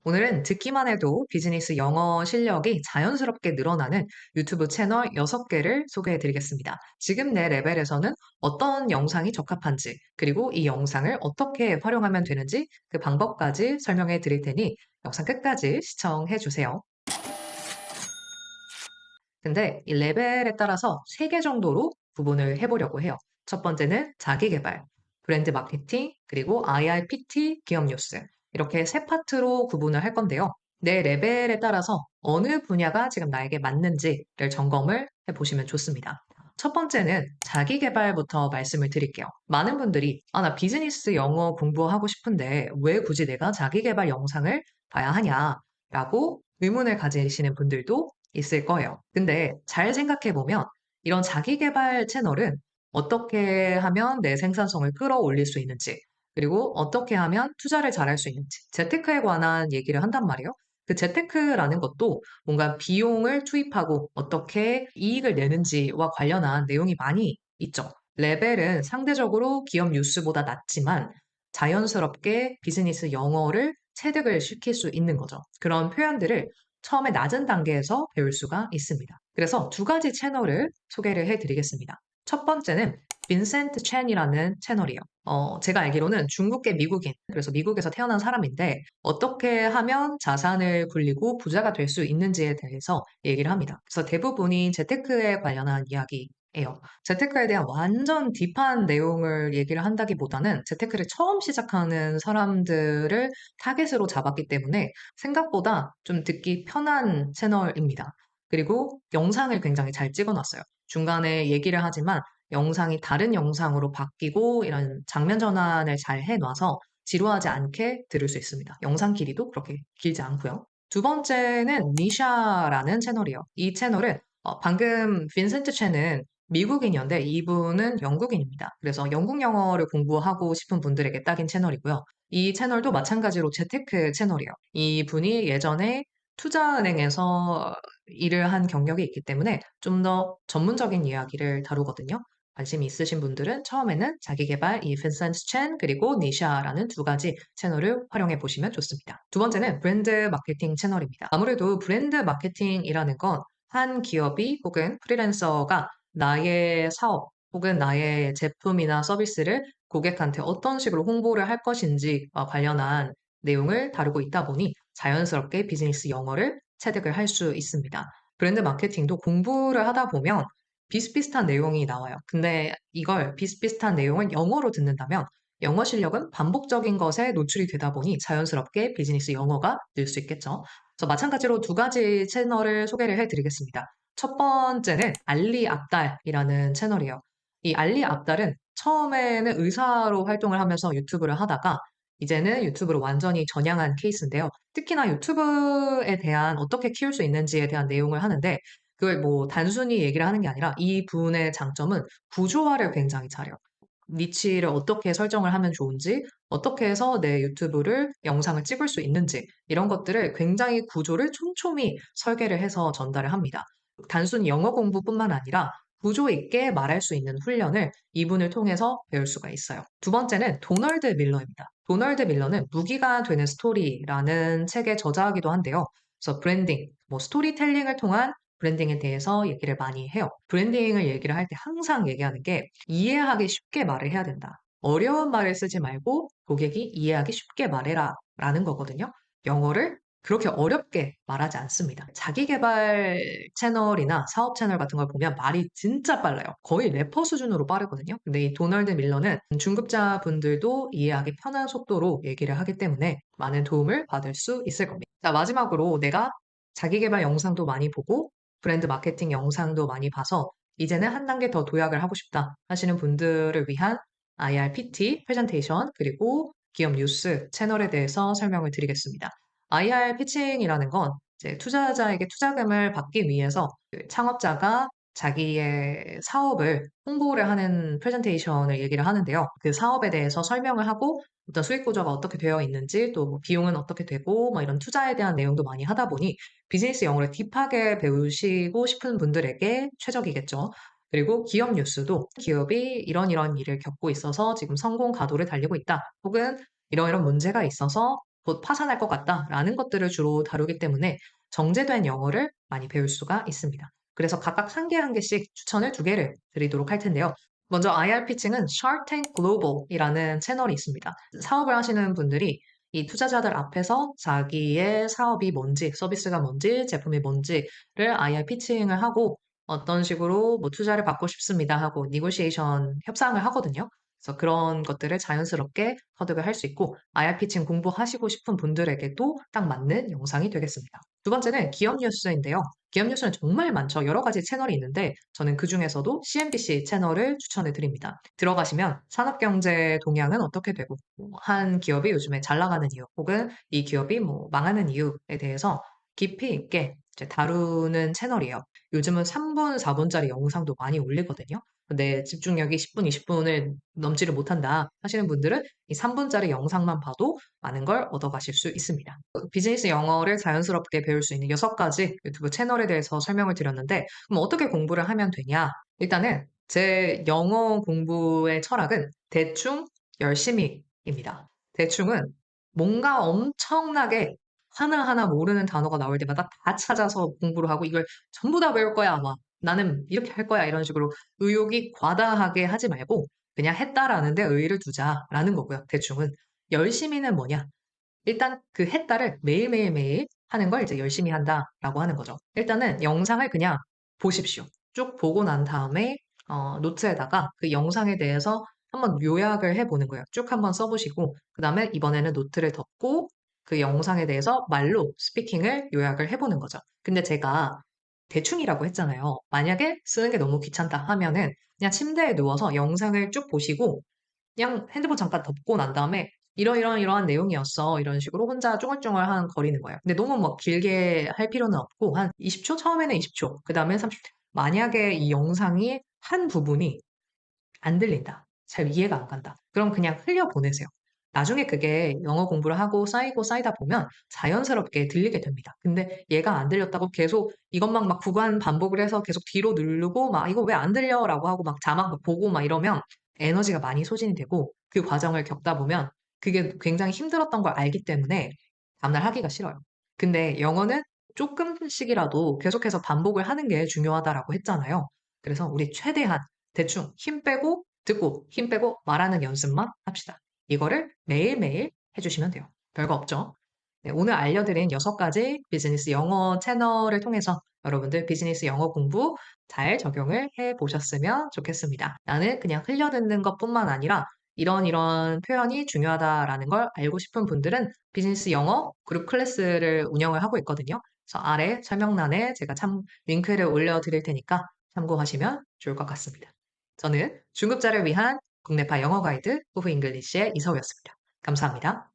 오늘은 듣기만 해도 비즈니스 영어 실력이 자연스럽게 늘어나는 유튜브 채널 6개를 소개해 드리겠습니다. 지금 내 레벨에서는 어떤 영상이 적합한지, 그리고 이 영상을 어떻게 활용하면 되는지 그 방법까지 설명해 드릴 테니 영상 끝까지 시청해 주세요. 근데 이 레벨에 따라서 3개 정도로 구분을 해보려고 해요. 첫 번째는 자기계발, 브랜드 마케팅, 그리고 IRPT, 기업 뉴스. 이렇게 세 파트로 구분을 할 건데요. 내 레벨에 따라서 어느 분야가 지금 나에게 맞는지를 점검을 해보시면 좋습니다. 첫 번째는 자기계발부터 말씀을 드릴게요. 많은 분들이, 나 비즈니스 영어 공부하고 싶은데 왜 굳이 내가 자기계발 영상을 봐야 하냐? 라고 의문을 가지시는 분들도 있을 거예요. 근데 잘 생각해보면 이런 자기계발 채널은 어떻게 하면 내 생산성을 끌어올릴 수 있는지, 그리고 어떻게 하면 투자를 잘할 수 있는지, 재테크에 관한 얘기를 한단 말이에요. 그 재테크라는 것도 뭔가 비용을 투입하고 어떻게 이익을 내는지와 관련한 내용이 많이 있죠. 레벨은 상대적으로 기업 뉴스보다 낮지만 자연스럽게 비즈니스 영어를 체득을 시킬 수 있는 거죠. 그런 표현들을 처음에 낮은 단계에서 배울 수가 있습니다. 그래서 두 가지 채널을 소개를 해드리겠습니다. 첫 번째는 빈센트 첸이라는 채널이에요. 제가 알기로는 중국계 미국인, 그래서 미국에서 태어난 사람인데 어떻게 하면 자산을 굴리고 부자가 될 수 있는지에 대해서 얘기를 합니다. 그래서 대부분이 재테크에 관련한 이야기예요. 재테크에 대한 완전 딥한 내용을 얘기를 한다기보다는 재테크를 처음 시작하는 사람들을 타겟으로 잡았기 때문에 생각보다 좀 듣기 편한 채널입니다. 그리고 영상을 굉장히 잘 찍어놨어요. 중간에 얘기를 하지만 영상이 다른 영상으로 바뀌고 이런 장면 전환을 잘 해놔서 지루하지 않게 들을 수 있습니다. 영상 길이도 그렇게 길지 않고요. 두 번째는 니샤라는 채널이에요. 이 채널은 방금 빈센트 첸은 미국인이었는데 이분은 영국인입니다. 그래서 영국 영어를 공부하고 싶은 분들에게 딱인 채널이고요. 이 채널도 마찬가지로 재테크 채널이에요. 이분이 예전에 투자은행에서 일을 한 경력이 있기 때문에 좀 더 전문적인 이야기를 다루거든요. 관심이 있으신 분들은 처음에는 자기계발, 이 빈센트 첸, 그리고 니샤라는 두 가지 채널을 활용해 보시면 좋습니다. 두 번째는 브랜드 마케팅 채널입니다. 아무래도 브랜드 마케팅이라는 건 한 기업이 혹은 프리랜서가 나의 사업 혹은 나의 제품이나 서비스를 고객한테 어떤 식으로 홍보를 할 것인지와 관련한 내용을 다루고 있다 보니 자연스럽게 비즈니스 영어를 체득을 할 수 있습니다. 브랜드 마케팅도 공부를 하다 보면 비슷비슷한 내용이 나와요. 근데 이걸 비슷비슷한 내용을 영어로 듣는다면 영어 실력은 반복적인 것에 노출이 되다 보니 자연스럽게 비즈니스 영어가 늘 수 있겠죠. 그래서 마찬가지로 두 가지 채널을 소개를 해드리겠습니다. 첫 번째는 알리 압달이라는 채널이에요. 이 알리 압달은 처음에는 의사로 활동을 하면서 유튜브를 하다가 이제는 유튜브로 완전히 전향한 케이스인데요. 특히나 유튜브에 대한 어떻게 키울 수 있는지에 대한 내용을 하는데 그걸 뭐 단순히 얘기를 하는 게 아니라 이 분의 장점은 구조화를 굉장히 잘해요. 니치를 어떻게 설정을 하면 좋은지, 어떻게 해서 내 유튜브를 영상을 찍을 수 있는지 이런 것들을 굉장히 구조를 촘촘히 설계를 해서 전달을 합니다. 단순히 영어 공부뿐만 아니라 구조 있게 말할 수 있는 훈련을 이분을 통해서 배울 수가 있어요. 두 번째는 도널드 밀러입니다. 도널드 밀러는 무기가 되는 스토리라는 책의 저자이기도 한데요. 그래서 브랜딩, 뭐 스토리텔링을 통한 브랜딩에 대해서 얘기를 많이 해요. 브랜딩을 얘기를 할 때 항상 얘기하는 게 이해하기 쉽게 말을 해야 된다. 어려운 말을 쓰지 말고 고객이 이해하기 쉽게 말해라 라는 거거든요. 영어를 그렇게 어렵게 말하지 않습니다. 자기계발 채널이나 사업 채널 같은 걸 보면 말이 진짜 빨라요. 거의 래퍼 수준으로 빠르거든요. 근데 이 도널드 밀러는 중급자 분들도 이해하기 편한 속도로 얘기를 하기 때문에 많은 도움을 받을 수 있을 겁니다. 자, 마지막으로 내가 자기계발 영상도 많이 보고 브랜드 마케팅 영상도 많이 봐서 이제는 한 단계 더 도약을 하고 싶다 하시는 분들을 위한 IRPT 프레젠테이션 그리고 기업 뉴스 채널에 대해서 설명을 드리겠습니다. IR 피칭이라는 건 이제 투자자에게 투자금을 받기 위해서 그 창업자가 자기의 사업을 홍보를 하는 프레젠테이션을 얘기를 하는데요. 그 사업에 대해서 설명을 하고 어떤 수익 구조가 어떻게 되어 있는지 또뭐 비용은 어떻게 되고 뭐 이런 투자에 대한 내용도 많이 하다 보니 비즈니스 영어를 딥하게 배우시고 싶은 분들에게 최적이겠죠. 그리고 기업 뉴스도 기업이 이런 일을 겪고 있어서 지금 성공 가도를 달리고 있다. 혹은 이런 문제가 있어서 곧 파산할 것 같다라는 것들을 주로 다루기 때문에 정제된 영어를 많이 배울 수가 있습니다. 그래서 각각 한 개 한 개씩 추천을 두 개를 드리도록 할 텐데요. 먼저 IR 피칭은 Shark Tank Global이라는 채널이 있습니다. 사업을 하시는 분들이 이 투자자들 앞에서 자기의 사업이 뭔지, 서비스가 뭔지, 제품이 뭔지를 IR 피칭을 하고 어떤 식으로 뭐 투자를 받고 싶습니다 하고 니고시에이션 협상을 하거든요. 그래서 그런 것들을 자연스럽게 터득을 할 수 있고 IR 피칭 공부하시고 싶은 분들에게도 딱 맞는 영상이 되겠습니다. 두 번째는 기업 뉴스인데요. 기업 뉴스는 정말 많죠. 여러 가지 채널이 있는데 저는 그 중에서도 CNBC 채널을 추천해 드립니다. 들어가시면 산업경제 동향은 어떻게 되고 한 기업이 요즘에 잘 나가는 이유 혹은 이 기업이 뭐 망하는 이유에 대해서 깊이 있게 이제 다루는 채널이에요. 요즘은 3분, 4분짜리 영상도 많이 올리거든요. 근데 집중력이 10분, 20분을 넘지를 못한다 하시는 분들은 이 3분짜리 영상만 봐도 많은 걸 얻어가실 수 있습니다. 비즈니스 영어를 자연스럽게 배울 수 있는 6가지 유튜브 채널에 대해서 설명을 드렸는데, 그럼 어떻게 공부를 하면 되냐? 일단은 제 영어 공부의 철학은 대충 열심히입니다. 대충은 뭔가 엄청나게 하나하나 모르는 단어가 나올 때마다 다 찾아서 공부를 하고 이걸 전부 다 배울 거야. 막 나는 이렇게 할 거야. 이런 식으로 의욕이 과다하게 하지 말고 그냥 했다라는 데 의의를 두자라는 거고요. 대충은. 열심히는 뭐냐? 일단 그 했다를 매일매일매일 하는 걸 이제 열심히 한다라고 하는 거죠. 일단은 영상을 그냥 보십시오. 쭉 보고 난 다음에 노트에다가 그 영상에 대해서 한번 요약을 해보는 거예요. 쭉 한번 써보시고 그 다음에 이번에는 노트를 덮고 그 영상에 대해서 말로 스피킹을 요약을 해보는 거죠. 근데 제가 대충이라고 했잖아요. 만약에 쓰는 게 너무 귀찮다 하면은 그냥 침대에 누워서 영상을 쭉 보시고 그냥 핸드폰 잠깐 덮고 난 다음에 이러이러한 내용이었어. 이런 식으로 혼자 쫑얼쫑얼 거리는 거예요. 근데 너무 막 길게 할 필요는 없고 한 20초? 처음에는 20초. 그 다음에 30초. 만약에 이 영상이 한 부분이 안 들린다. 잘 이해가 안 간다. 그럼 그냥 흘려보내세요. 나중에 그게 영어 공부를 하고 쌓이고 쌓이다 보면 자연스럽게 들리게 됩니다. 근데 얘가 안 들렸다고 계속 이것만 막 구간 반복을 해서 계속 뒤로 누르고 막 이거 왜 안 들려? 라고 하고 막 자막 막 보고 막 이러면 에너지가 많이 소진이 되고 그 과정을 겪다 보면 그게 굉장히 힘들었던 걸 알기 때문에 다음날 하기가 싫어요. 근데 영어는 조금씩이라도 계속해서 반복을 하는 게 중요하다라고 했잖아요. 그래서 우리 최대한 대충 힘 빼고 듣고 힘 빼고 말하는 연습만 합시다. 이거를 매일매일 해주시면 돼요. 별거 없죠? 네, 오늘 알려드린 6가지 비즈니스 영어 채널을 통해서 여러분들 비즈니스 영어 공부 잘 적용을 해 보셨으면 좋겠습니다. 나는 그냥 흘려듣는 것뿐만 아니라 이런 표현이 중요하다라는 걸 알고 싶은 분들은 비즈니스 영어 그룹 클래스를 운영을 하고 있거든요. 그래서 아래 설명란에 제가 링크를 올려드릴 테니까 참고하시면 좋을 것 같습니다. 저는 중급자를 위한 국내파 영어 가이드 오브 잉글리시의 이서우였습니다. 감사합니다.